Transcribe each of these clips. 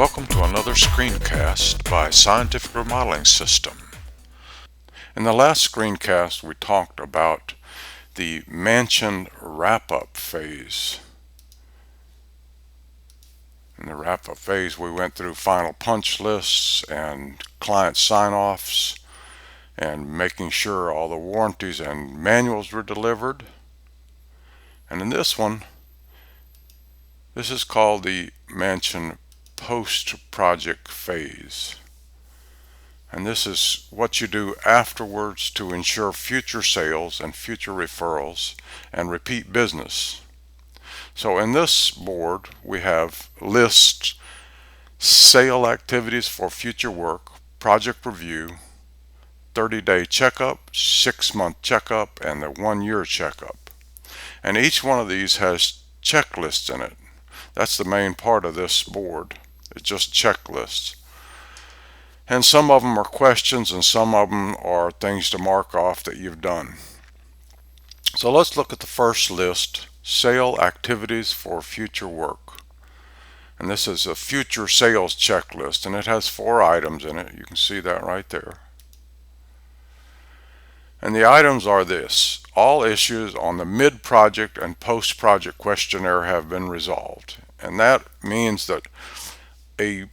Welcome to another screencast by Scientific Remodeling System. In the last screencast we talked about the mansion wrap-up phase. In the wrap-up phase we went through final punch lists and client sign-offs and making sure all the warranties and manuals were delivered. And in this one, this is called the mansion post-project phase. And this is what you do afterwards to ensure future sales and future referrals and repeat business. So in this board we have lists, sale activities for future work, project review, 30-day checkup, 6-month checkup, and the 1-year checkup. And each one of these has checklists in it. That's the main part of this board. It's just checklists. And some of them are questions and some of them are things to mark off that you've done. So let's look at the first list, sale activities for future work. And this is a future sales checklist and it has 4 items in it. You can see that right there. And the items are this: all issues on the mid-project and post-project questionnaire have been resolved. And that means that a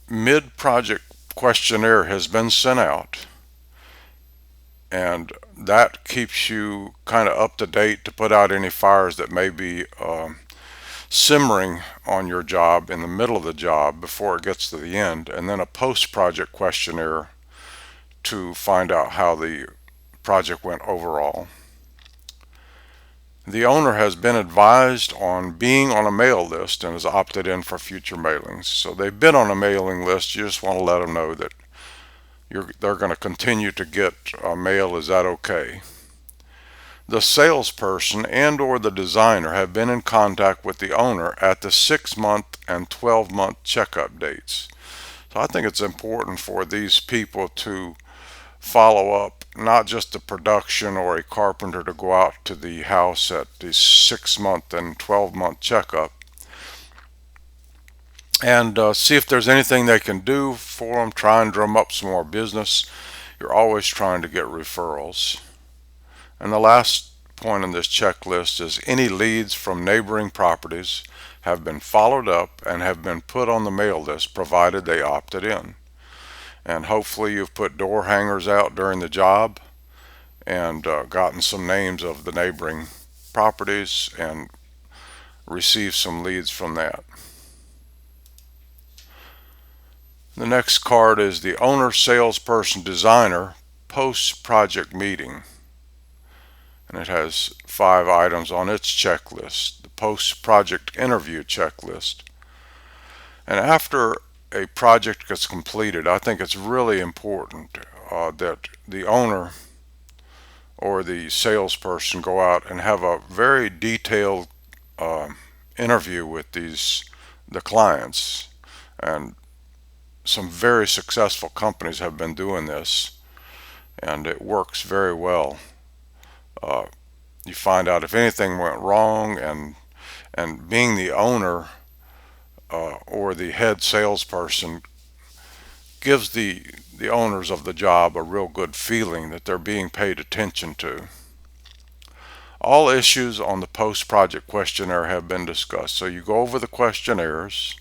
mid-project questionnaire has been sent out, and that keeps you kind of up to date to put out any fires that may be simmering on your job in the middle of the job before it gets to the end, and then a post-project questionnaire to find out how the project went overall. The owner has been advised on being on a mail list and has opted in for future mailings. So they've been on a mailing list. You just want to let them know that they're going to continue to get mail. Is that okay? The salesperson and or the designer have been in contact with the owner at the 6-month and 12-month checkup dates. So I think it's important for these people to follow up, not just the production or a carpenter to go out to the house at the 6-month and 12-month checkup and see if there's anything they can do for them, try and drum up some more business. You're always trying to get referrals. And the last point on this checklist is any leads from neighboring properties have been followed up and have been put on the mail list provided they opted in. And hopefully you've put door hangers out during the job and gotten some names of the neighboring properties and received some leads from that. The next card is the owner, salesperson, designer post-project meeting. And it has 5 items on its checklist. The post-project interview checklist. And after a project gets completed, I think it's really important that the owner or the salesperson go out and have a very detailed interview with the clients. And some very successful companies have been doing this, and it works very well. You find out if anything went wrong, and being the owner or the head salesperson gives the owners of the job a real good feeling that they're being paid attention to. All issues on the post-project questionnaire have been discussed. So you go over the questionnaires,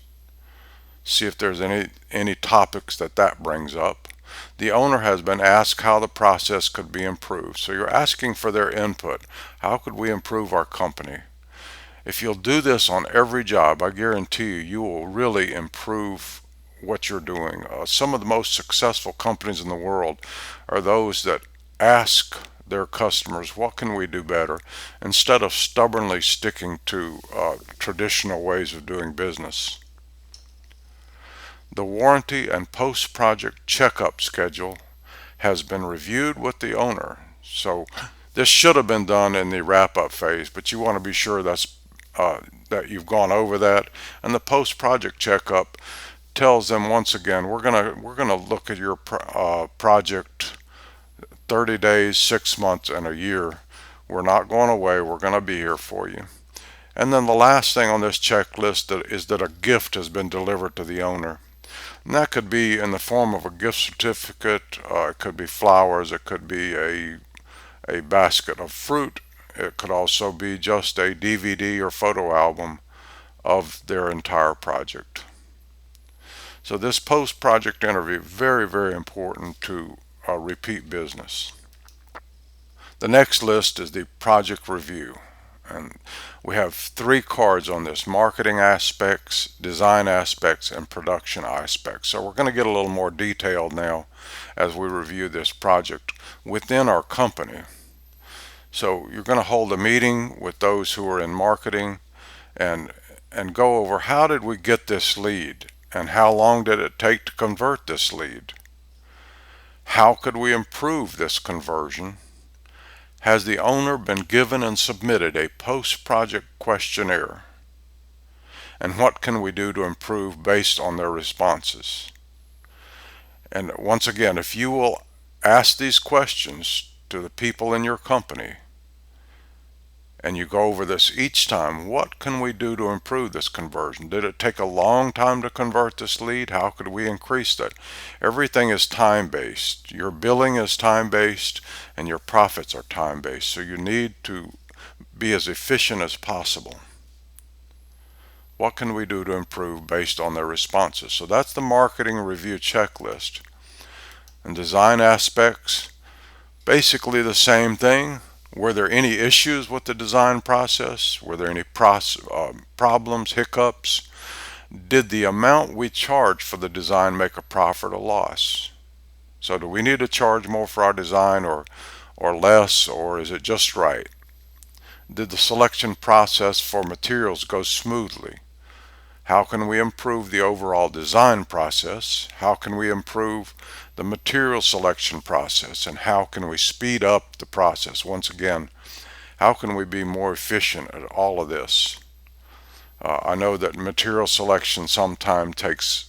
see if there's any topics that brings up. The owner has been asked how the process could be improved. So you're asking for their input. How could we improve our company? If you'll do this on every job, I guarantee you will really improve what you're doing. Some of the most successful companies in the world are those that ask their customers, what can we do better, instead of stubbornly sticking to traditional ways of doing business. The warranty and post-project checkup schedule has been reviewed with the owner. So this should have been done in the wrap-up phase, but you want to be sure that you've gone over that. And the post-project checkup tells them once again, we're gonna look at your project 30 days, 6 months, and a year. We're not going away. We're going to be here for you. And then the last thing on this checklist is that a gift has been delivered to the owner. And that could be in the form of a gift certificate, it could be flowers, it could be a basket of fruit, it could also be just a DVD or photo album of their entire project. So this post-project interview, very, very important to repeat business. The next list is the project review. And we have three cards on this: marketing aspects, design aspects, and production aspects. So we're going to get a little more detailed now as we review this project within our company. So you're going to hold a meeting with those who are in marketing and go over how did we get this lead and how long did it take to convert this lead? How could we improve this conversion? Has the owner been given and submitted a post-project questionnaire? And what can we do to improve based on their responses? And once again, if you will ask these questions to the people in your company, and you go over this each time, what can we do to improve this conversion? Did it take a long time to convert this lead? How could we increase that? Everything is time-based. Your billing is time-based and your profits are time-based. So you need to be as efficient as possible. What can we do to improve based on their responses? So that's the marketing review checklist. And design aspects, basically the same thing. Were there any issues with the design process? Were there any problems, hiccups? Did the amount we charge for the design make a profit or loss? So do we need to charge more for our design or less, or is it just right? Did the selection process for materials go smoothly? How can we improve the overall design process? How can we improve the material selection process? And how can we speed up the process? Once again, how can we be more efficient at all of this? I know that material selection sometimes takes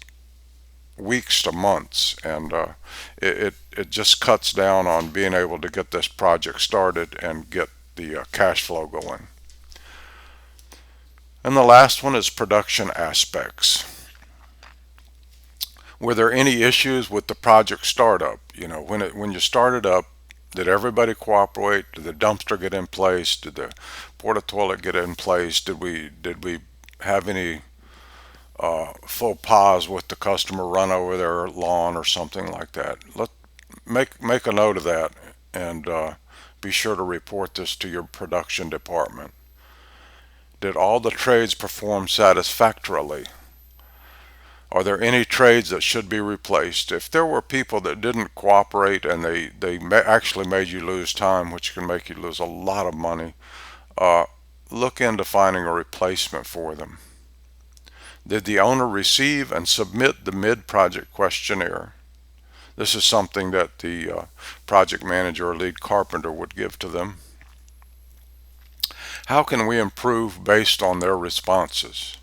weeks to months, and it just cuts down on being able to get this project started and get the cash flow going. And the last one is production aspects. Were there any issues with the project startup? You know, when you started up, did everybody cooperate? Did the dumpster get in place? Did the porta toilet get in place? Did we have any faux pas with the customer run over their lawn or something like that? Make a note of that and be sure to report this to your production department. Did all the trades perform satisfactorily? Are there any trades that should be replaced? If there were people that didn't cooperate and they actually made you lose time, which can make you lose a lot of money, look into finding a replacement for them. Did the owner receive and submit the mid-project questionnaire? This is something that the project manager or lead carpenter would give to them. How can we improve based on their responses?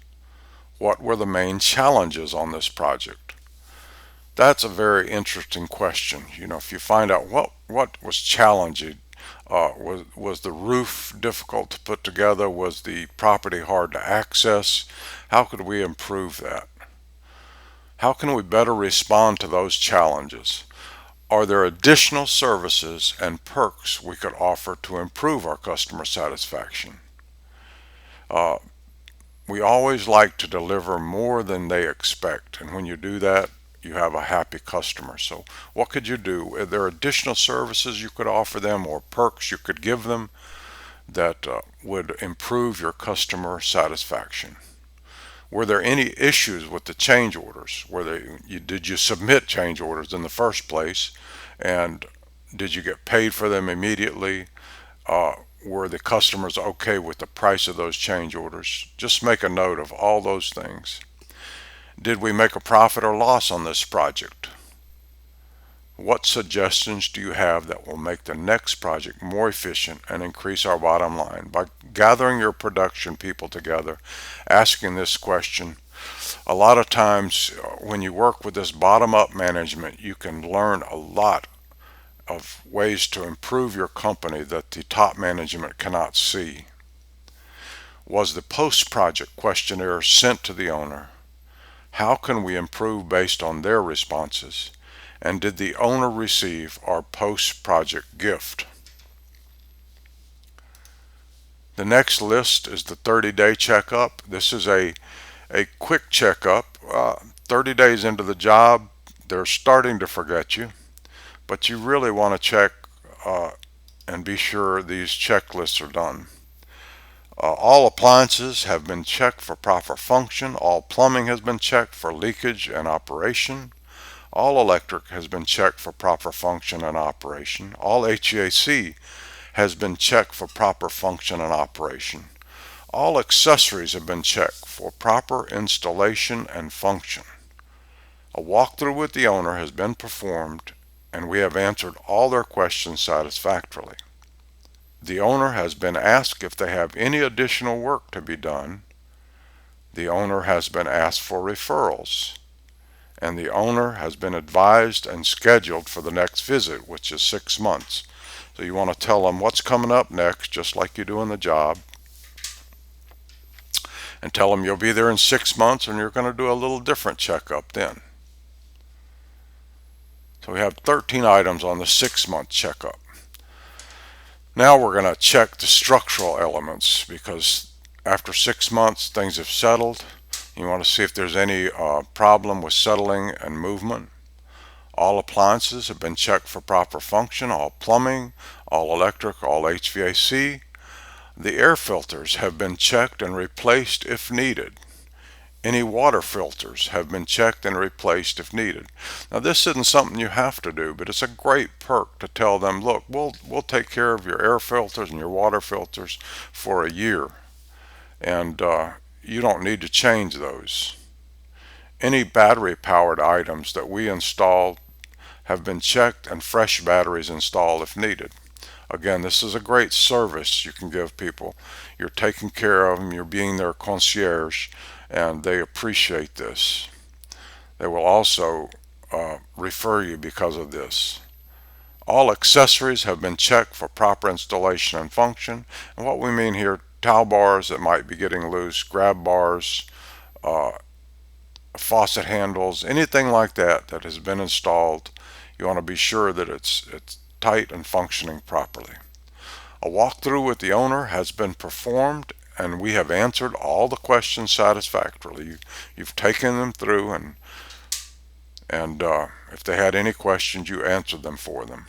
What were the main challenges on this project? That's a very interesting question. You know, if you find out what was challenging, was the roof difficult to put together? Was the property hard to access? How could we improve that? How can we better respond to those challenges? Are there additional services and perks we could offer to improve our customer satisfaction? We always like to deliver more than they expect, and when you do that, you have a happy customer. So what could you do? Are there additional services you could offer them or perks you could give them that would improve your customer satisfaction? Were there any issues with the change orders? Did you submit change orders in the first place, and did you get paid for them immediately? Were the customers okay with the price of those change orders? Just make a note of all those things. Did we make a profit or loss on this project? What suggestions do you have that will make the next project more efficient and increase our bottom line? By gathering your production people together, asking this question, a lot of times when you work with this bottom-up management, you can learn a lot of ways to improve your company that the top management cannot see. Was the post-project questionnaire sent to the owner? How can we improve based on their responses? And did the owner receive our post-project gift? The next list is the 30-day checkup. This is a quick checkup. 30 days into the job, they're starting to forget you, but you really want to check and be sure these checklists are done. All appliances have been checked for proper function. All plumbing has been checked for leakage and operation. All electric has been checked for proper function and operation. All HVAC has been checked for proper function and operation. All accessories have been checked for proper installation and function. A walkthrough with the owner has been performed, and we have answered all their questions satisfactorily. The owner has been asked if they have any additional work to be done. The owner has been asked for referrals. And the owner has been advised and scheduled for the next visit, which is 6 months. So you want to tell them what's coming up next, just like you do in the job. And tell them you'll be there in 6 months and you're going to do a little different checkup then. So we have 13 items on the 6-month checkup. Now we're going to check the structural elements, because after 6 months things have settled. You want to see if there's any problem with settling and movement. All appliances have been checked for proper function. All plumbing, all electric, all HVAC. The air filters have been checked and replaced if needed. Any water filters have been checked and replaced if needed. Now this isn't something you have to do, but it's a great perk to tell them, look, we'll take care of your air filters and your water filters for a year, and you don't need to change those. Any battery powered items that we installed have been checked and fresh batteries installed if needed. Again, this is a great service you can give people. You're taking care of them, you're being their concierge, and they appreciate this. They will also refer you because of this. All accessories have been checked for proper installation and function. And what we mean here, towel bars that might be getting loose, grab bars, faucet handles, anything like that that has been installed, you want to be sure that it's tight and functioning properly. A walkthrough with the owner has been performed, and we have answered all the questions satisfactorily. You've taken them through, and if they had any questions, you answered them for them.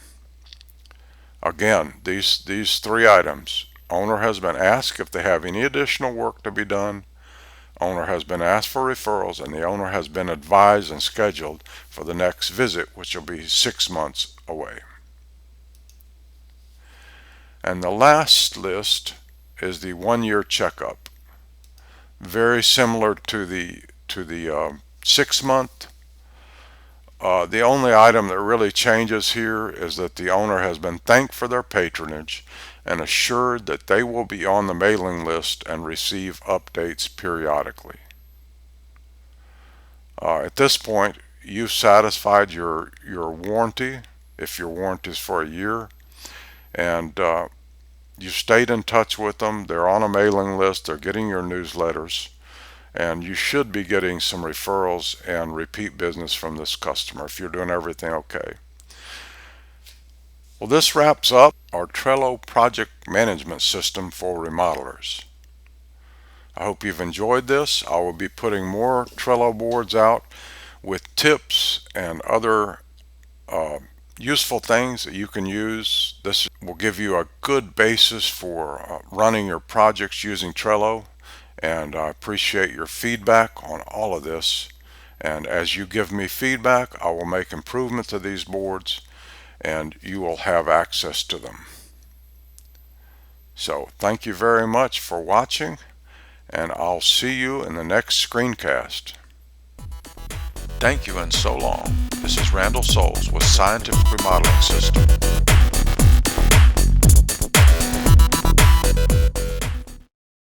Again, these 3 items: owner has been asked if they have any additional work to be done, owner has been asked for referrals, and the owner has been advised and scheduled for the next visit, which will be 6 months away. And the last list is the 1-year checkup. Very similar to the 6-month. The only item that really changes here is that the owner has been thanked for their patronage and assured that they will be on the mailing list and receive updates periodically. At this point, you've satisfied your warranty, if your warranty is for a year, and you stayed in touch with them. They're on a mailing list, they're getting your newsletters, and you should be getting some referrals and repeat business from this customer if you're doing everything okay. Well, this wraps up our Trello project management system for remodelers. I hope you've enjoyed this. I will be putting more Trello boards out with tips and other useful things that you can use. This will give you a good basis for running your projects using Trello, and I appreciate your feedback on all of this. And as you give me feedback, I will make improvements to these boards, and you will have access to them. So thank you very much for watching, and I'll see you in the next screencast. Thank you and so long. This is Randall Souls with Scientific Remodeling System.